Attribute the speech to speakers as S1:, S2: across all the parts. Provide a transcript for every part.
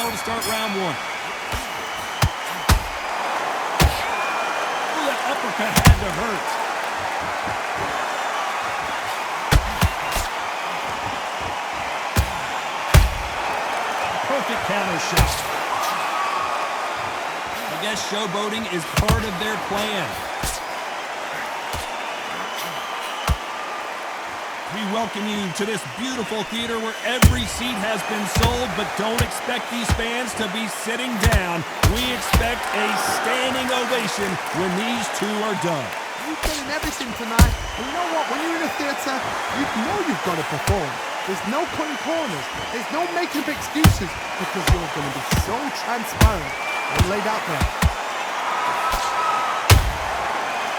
S1: bell to start round one. Ooh, that uppercut had to hurt. Perfect counter shot. I guess showboating is part of their plan. We welcome you to this beautiful theater where every seat has been sold, but don't expect these fans to be sitting down. We expect a standing ovation when these two are done.
S2: You're getting everything tonight. And you know what? When you're in a theater, you know you've got to perform. There's no cutting corners. There's no making up excuses because you're going to be so transparent and laid out there.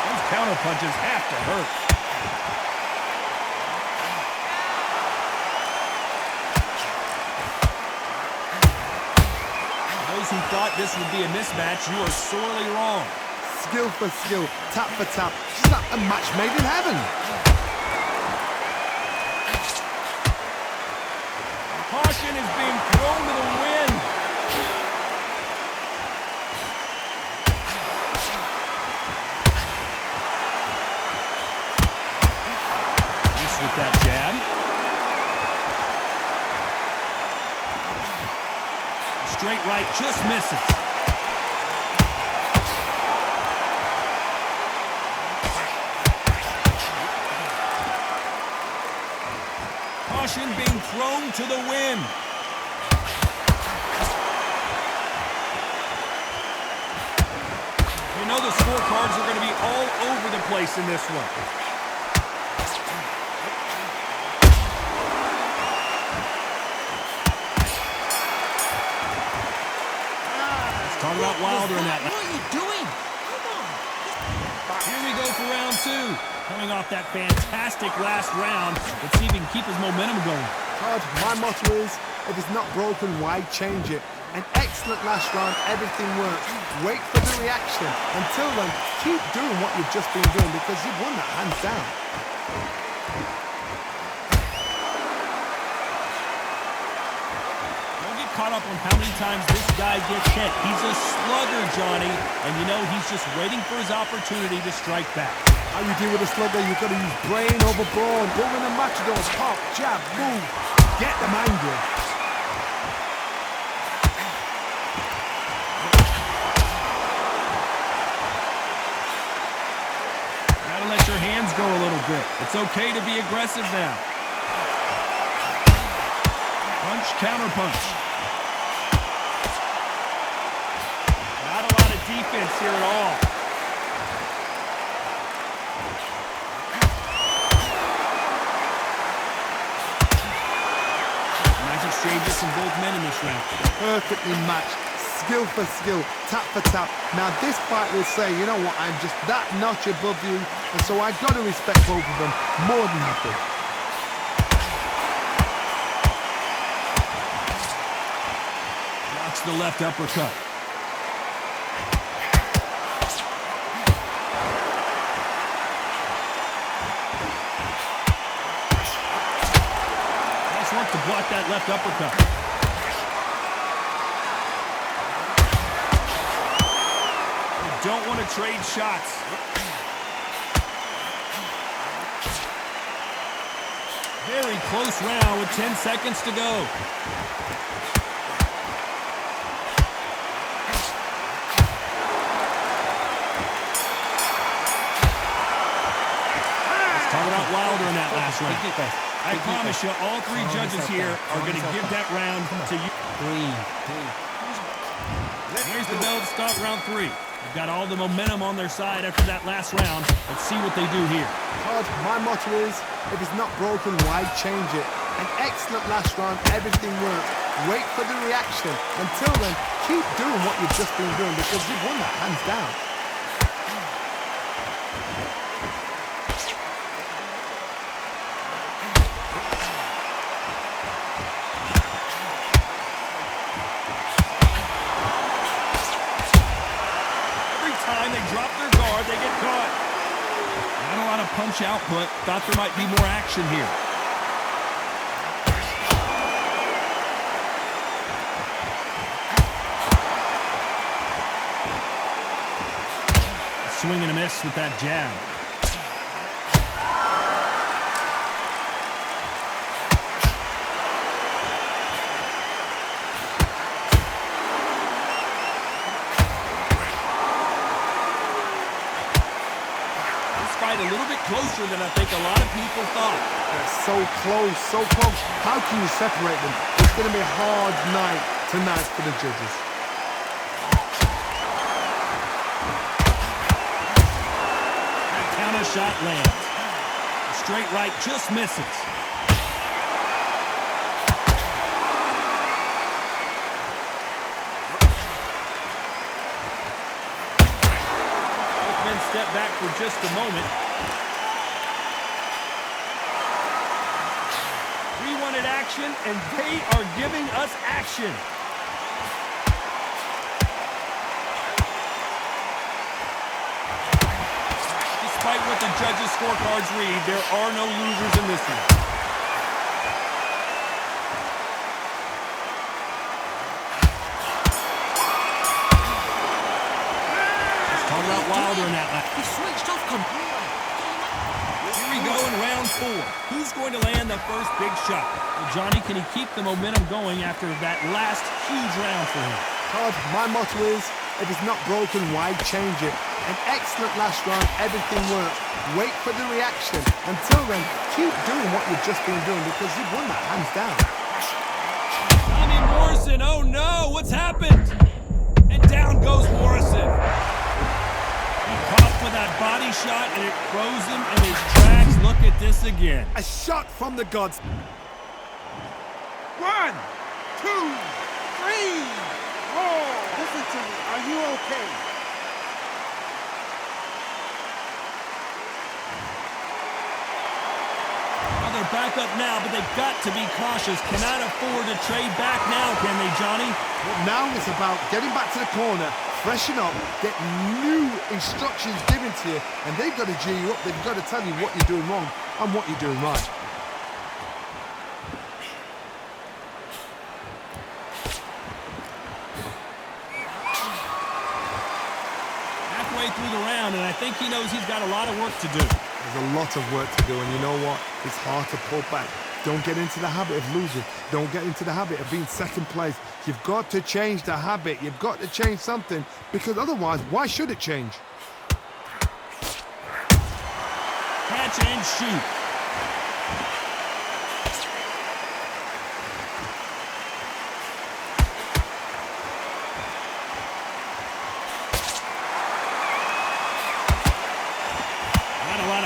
S1: Those counter punches have to hurt. Those who thought this would be a mismatch, you are sorely wrong.
S2: Skill for skill, tap for tap. It's like a match made in heaven.
S1: Caution is being thrown to the wind. Just with that jab. Straight right just misses. Caution being thrown to the wind. You know the scorecards are going to be all over the place in this one. Let's talk about Wilder in that.
S3: What are you doing? Come on.
S1: Here we go for round two. Coming off that fantastic last round, let's see if he can keep his momentum going.
S2: Todd, my motto is, if it's not broken, why change it? An excellent last round, everything works. Wait for the reaction. Until then, keep doing what you've just been doing because you've won that hands down.
S1: Don't get caught up on how many times this guy gets hit. He's a slugger, Johnny, and you know he's just waiting for his opportunity to strike back.
S2: How you deal with a slugger, you've got to use brain over brawn. Go in the matadors, pop, jab, move. Get them angry.
S1: Gotta let your hands go a little bit. It's okay to be aggressive now. Punch, counter punch. Not a lot of defense here at all. Exchanges from both men in this round.
S2: Perfectly matched, skill for skill, tap for tap. Now this fight will say, you know what, I'm just that notch above you, and so I've got to respect both of them more than nothing.
S1: Blocks the left uppercut. To block that left uppercut. You don't want to trade shots. Very close round with 10 seconds to go. Let's talk about Wilder in that last round. I promise you, all three judges here are going to give that round to you. Here's the bell to start round three. They've got all the momentum on their side after that last round. Let's see what they do here.
S2: Todd, my motto is, if it's not broken, why change it? An excellent last round, everything works. Wait for the reaction. Until then, keep doing what you've just been doing because you've won that hands down.
S1: Punch output. Thought there might be more action here. swing and a miss with that jab. A little bit closer than I think a lot of people thought.
S2: They're so close, so close. How can you separate them? It's going to be a hard night tonight for the judges.
S1: That counter shot lands. The straight right just misses. Both men step back for just a moment. Action, and they are giving us action. Despite what the judges' scorecards read, there are no losers in this one. Let's talk about Wilder in that lap.
S3: He switched off completely.
S1: Here we go in round 4. Who's going to land the first big shot? Well, Johnny, can he keep the momentum going after that last huge round for him?
S2: Todd, my motto is, if it's not broken, why change it? An excellent last round, everything worked. Wait for the reaction. Until then, keep doing what you've just been doing because you've won that hands down.
S1: Tommy Morrison, oh no, what's happened? And down goes Morrison. He caught with that body shot and it froze him in his tracks. Look at this again.
S2: A shot from the gods.
S4: 1, 2, 3, 4. Listen to me. Are you okay?
S1: Well, they're back up now, but they've got to be cautious. Cannot afford to trade back now, can they, Johnny?
S2: Well, now it's about getting back to the corner, freshen up, get new instructions given to you, and they've got to G you up. They've got to tell you what you're doing wrong and what you're doing right.
S1: Through the round, and I think he knows he's got a lot of work to do.
S2: There's a lot of work to do, and you know what? It's hard to pull back. Don't get into the habit of losing. Don't get into the habit of being second place. You've got to change the habit. You've got to change something, because otherwise, why should it change?
S1: Catch and shoot.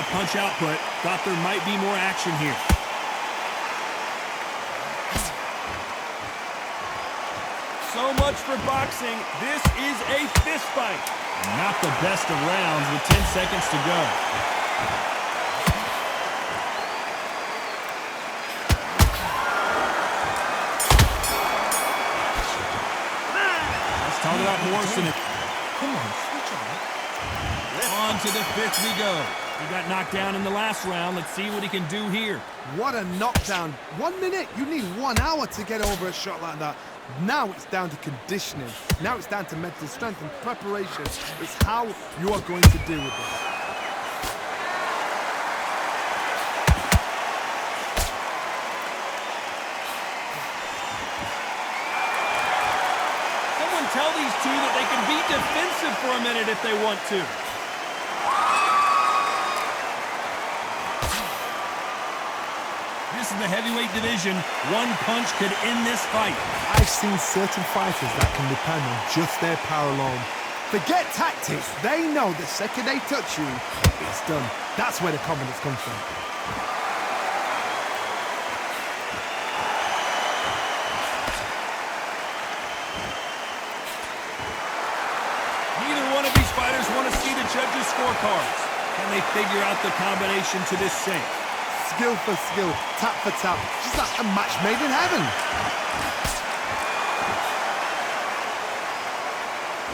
S1: Punch output. Thought there might be more action here. So much for boxing. This is a fist fight. Not the best of rounds with 10 seconds to go. Let's talk about Morrison.
S3: Come on, switch on.
S1: On to the 5th we go. He got knocked down in the last round. Let's see what he can do here.
S2: What a knockdown. 1 minute. You need 1 hour to get over a shot like that. Now it's down to conditioning. Now it's down to mental strength and preparation. It's how you are going to deal with this.
S1: Someone tell these two that they can be defensive for a minute if they want to. This is the heavyweight division. One punch could end this fight.
S2: I've seen certain fighters that can depend on just their power alone. Forget tactics. They know the second they touch you, it's done. That's where the confidence comes from.
S1: Neither one of these fighters want to see the judges' scorecards. Can they figure out the combination to this sink?
S2: Skill for skill, tap for tap, just like a match made in heaven.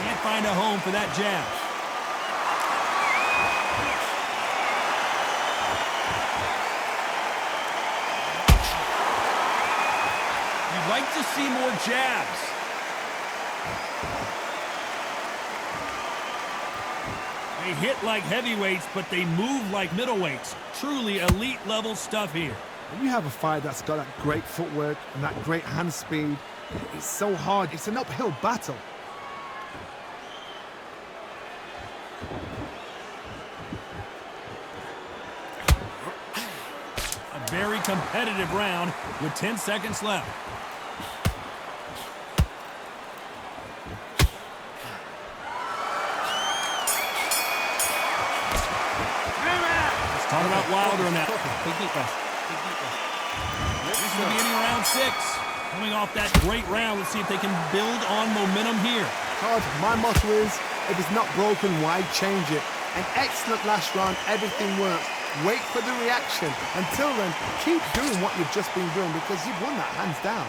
S1: Can't find a home for that jab. You'd like to see more jabs. They hit like heavyweights, but they move like middleweights. Truly elite level stuff here.
S2: When you have a fighter that's got that great footwork and that great hand speed, it's so hard. It's an uphill battle.
S1: A very competitive round with 10 seconds left. Let's talk about Wilder in that.
S3: Big deep breath. Big deep breath.
S1: This is the beginning of round 6. Coming off that great round, let's see if they can build on momentum here.
S2: Todd, my motto is, if it's not broken, why change it? An excellent last round, everything works. Wait for the reaction. Until then, keep doing what you've just been doing because you've won that hands down.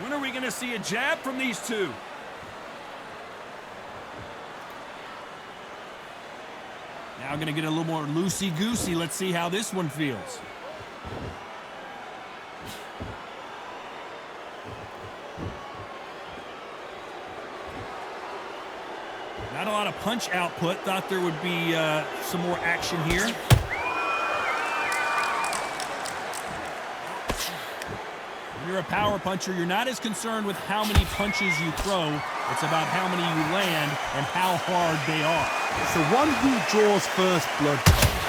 S1: When are we going to see a jab from these two? Now going to get a little more loosey-goosey. Let's see how this one feels. Not a lot of punch output. Thought there would be some more action here. When you're a power puncher, you're not as concerned with how many punches you throw. It's about how many you land and how hard they are.
S2: It's the one who draws first blood.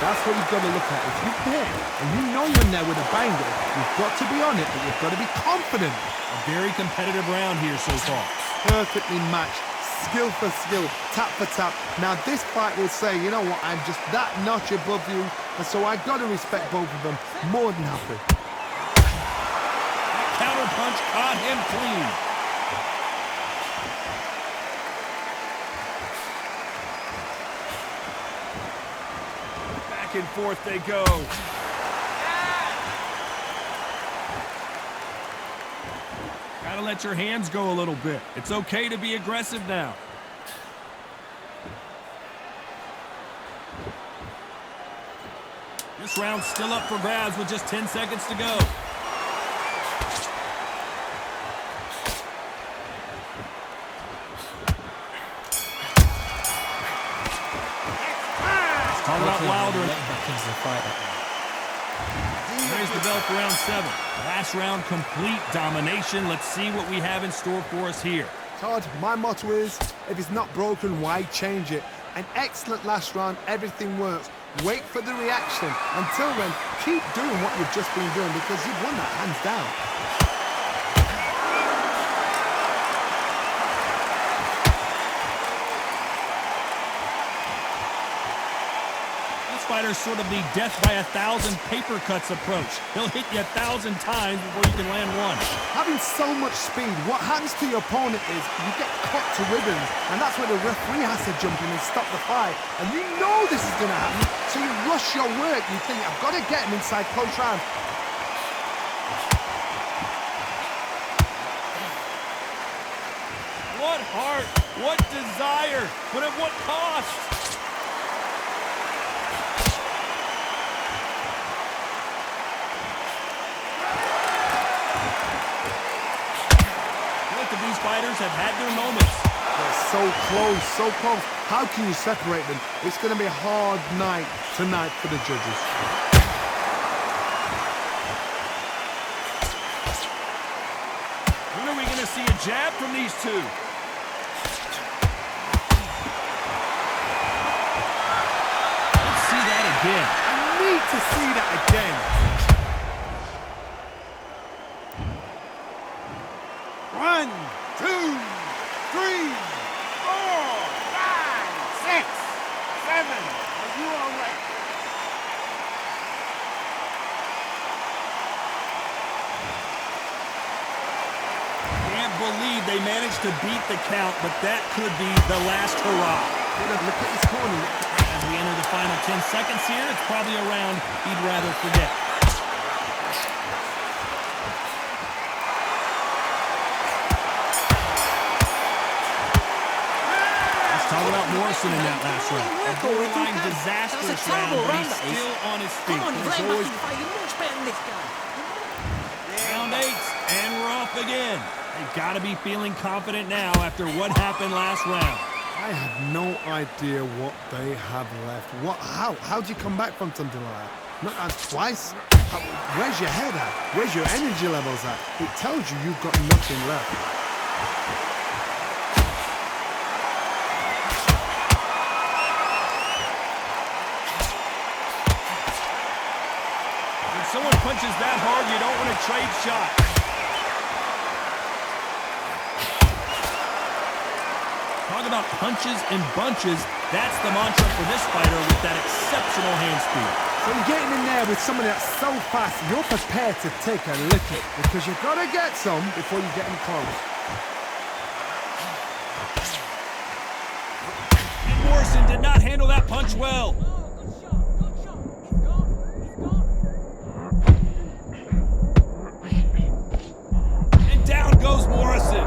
S2: That's what you've got to look at. If you're there and you know you're in there with a banger, you've got to be on it, but you've got to be confident.
S1: A very competitive round here so far.
S2: Perfectly matched. Skill for skill, tap for tap. Now this fight will say, you know what, I'm just that notch above you, and so I've got to respect both of them more than happy.
S1: That counter punch caught him clean. Back and forth they go. Gotta let your hands go a little bit. It's okay to be aggressive now. This round's still up for grabs with just 10 seconds to go. Let's talk about Wilder.
S3: Let him back into the fight.
S1: Raise the bell for round 7. Last round, complete domination. Let's see what we have in store for us here.
S2: Todd, my motto is, if it's not broken, why change it? An excellent last round, everything works. Wait for the reaction. Until then, keep doing what you've just been doing because you've won that hands down.
S1: Fighter's sort of the death by 1,000 paper cuts approach. He'll hit you 1,000 times before you can land one.
S2: Having so much speed, what happens to your opponent is you get cut to ribbons, and that's where the referee has to jump in and stop the fight. And you know this is going to happen, so you rush your work. You think, I've got to get him inside close round.
S1: What heart, what desire, but at what cost? These fighters have had their moments.
S2: They're so close, so close. How can you separate them? It's going to be a hard night tonight for the judges.
S1: When are we going to see a jab from these two? Let's see that again.
S2: I need to see that again.
S4: 1, 2, 3, 4, 5, 6, 7. Are you all right?
S1: Can't believe they managed to beat the count, but that could be the last hurrah.
S2: Look at this corner.
S1: As we enter the final 10 seconds here, it's probably a round he'd rather forget. Talk about Morrison in that last round. A borderline disastrous round, but he's still on his feet.
S3: Come on, Glenn, you can fight. You're much better than this guy.
S1: Round 8. again. They gotta be feeling confident now after what happened last round.
S2: I have no idea what they have left. How do you come back from something like that? Not twice? Where's your head at? Where's your energy levels at? It tells you you've got nothing left.
S1: When someone punches that hard, you don't want to trade shots. Talk about punches and bunches. That's the mantra for this fighter with that exceptional hand speed.
S2: So you're getting in there with somebody that's so fast, you're prepared to take a licking because you've got to get some before you get them close.
S1: And Morrison did not handle that punch well. And down goes Morrison.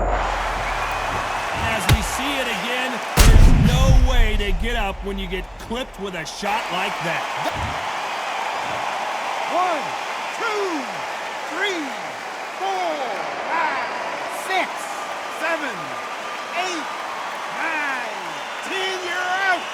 S1: As we see it again, there's no way to get up when you get clipped with a shot like that.
S4: 1, 2, 3, 4, 5, 6, 7, 8, 9, 10. You're out.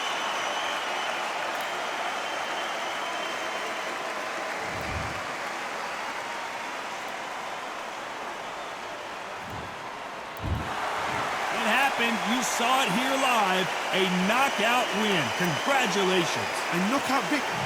S1: It happened. You saw it here live. A knockout win. Congratulations.
S2: A knockout victory.